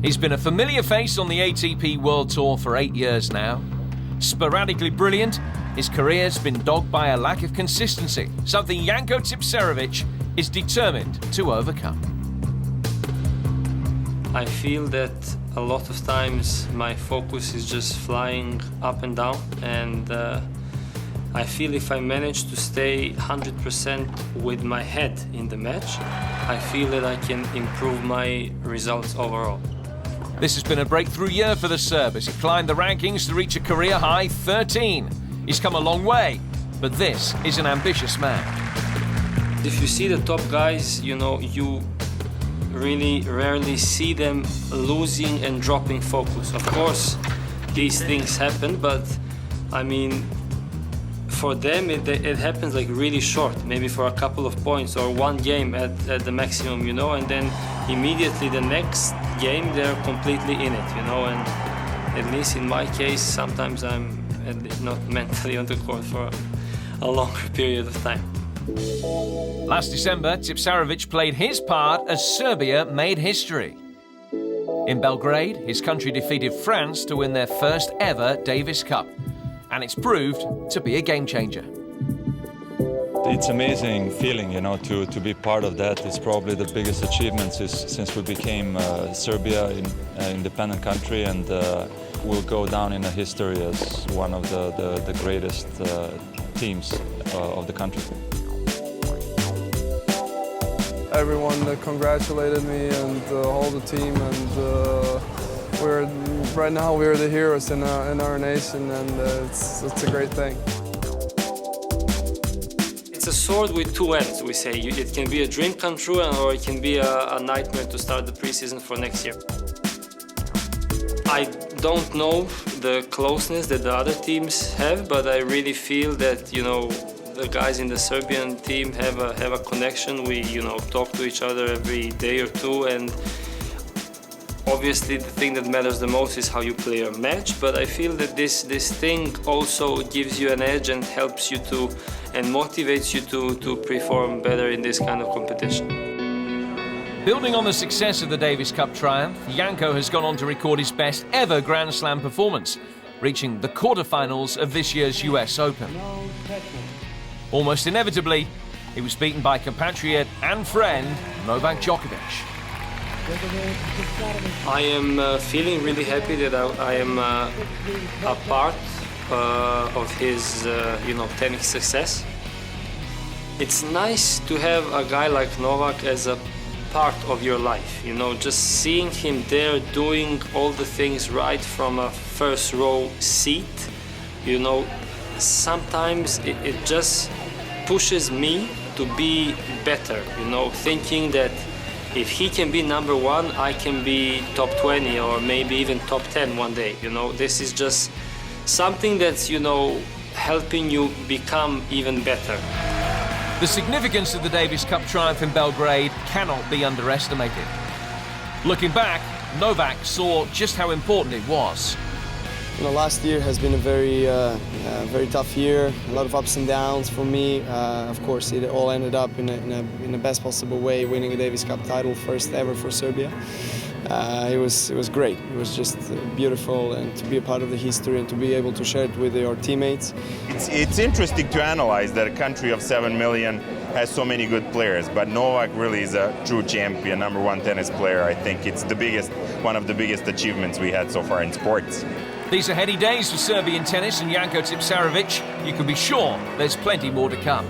He's been a familiar face on the ATP World Tour for 8 years now. Sporadically brilliant, his career's been dogged by a lack of consistency, something Janko Tipsarevic is determined to overcome. I feel that a lot of times my focus is just flying up and down, and I feel if I manage to stay 100% with my head in the match, I feel that I can improve my results overall. This has been a breakthrough year for the Serb as he climbed the rankings to reach a career-high 13. He's come a long way, but this is an ambitious man. If you see the top guys, you know, you really rarely see them losing and dropping focus. Of course, these things happen, but I mean, for them it happens like really short, maybe for a couple of points or one game at the maximum, you know, and then immediately the next game they're completely in it, you know, and at least in my case, sometimes I'm not mentally on the court for a longer period of time. Last December, Tipsarevic played his part as Serbia made history. In Belgrade, his country defeated France to win their first ever Davis Cup, and it's proved to be a game changer. It's amazing feeling, you know, to be part of that. It's probably the biggest achievement since we became Serbia, an independent country, and will go down in the history as one of the greatest teams of the country. Everyone congratulated me and all the team, and right now we're the heroes in our nation, and it's a great thing. It's a sword with two ends, we say. It can be a dream come true, or it can be a nightmare to start the preseason for next year. I don't know the closeness that the other teams have, but I really feel that, you know, the guys in the Serbian team have a connection. We, you know, talk to each other every day or two, and obviously the thing that matters the most is how you play a match, but I feel that this thing also gives you an edge and helps you to, and motivates you to perform better in this kind of competition. Building on the success of the Davis Cup triumph, Janko has gone on to record his best ever Grand Slam performance, reaching the quarterfinals of this year's US Open. Almost inevitably, he was beaten by compatriot and friend Novak Djokovic. I am feeling really happy that I am a part of his, you know, tennis success. It's nice to have a guy like Novak as a part of your life, you know, just seeing him there doing all the things right from a first row seat, you know, sometimes it just pushes me to be better, you know, thinking that if he can be number one, I can be top 20 or maybe even top 10 one day, you know. This is just something that's, you know, helping you become even better. The significance of the Davis Cup triumph in Belgrade cannot be underestimated. Looking back, Novak saw just how important it was. You know, last year has been a very tough year, a lot of ups and downs for me. Of course, it all ended up in the best possible way, winning a Davis Cup title, first ever for Serbia. It was great. It was just beautiful, and to be a part of the history and to be able to share it with your teammates. It's interesting to analyze that a country of 7 million has so many good players, but Novak really is a true champion, number one tennis player. I think it's one of the biggest achievements we had so far in sports. These are heady days for Serbian tennis and Janko Tipsarevic. You can be sure there's plenty more to come.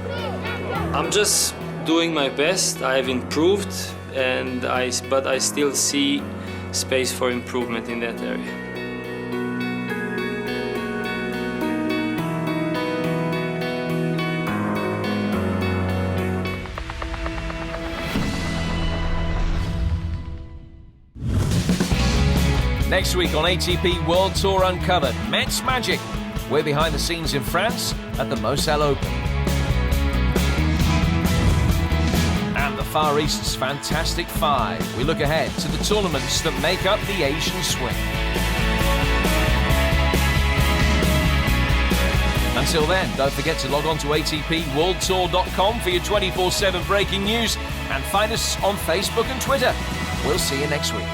I'm just doing my best. I've improved, but I still see space for improvement in that area. Next week on ATP World Tour Uncovered, Metz Magic. We're behind the scenes in France at the Moselle Open. And the Far East's Fantastic Five. We look ahead to the tournaments that make up the Asian swing. Until then, don't forget to log on to atpworldtour.com for your 24/7 breaking news and find us on Facebook and Twitter. We'll see you next week.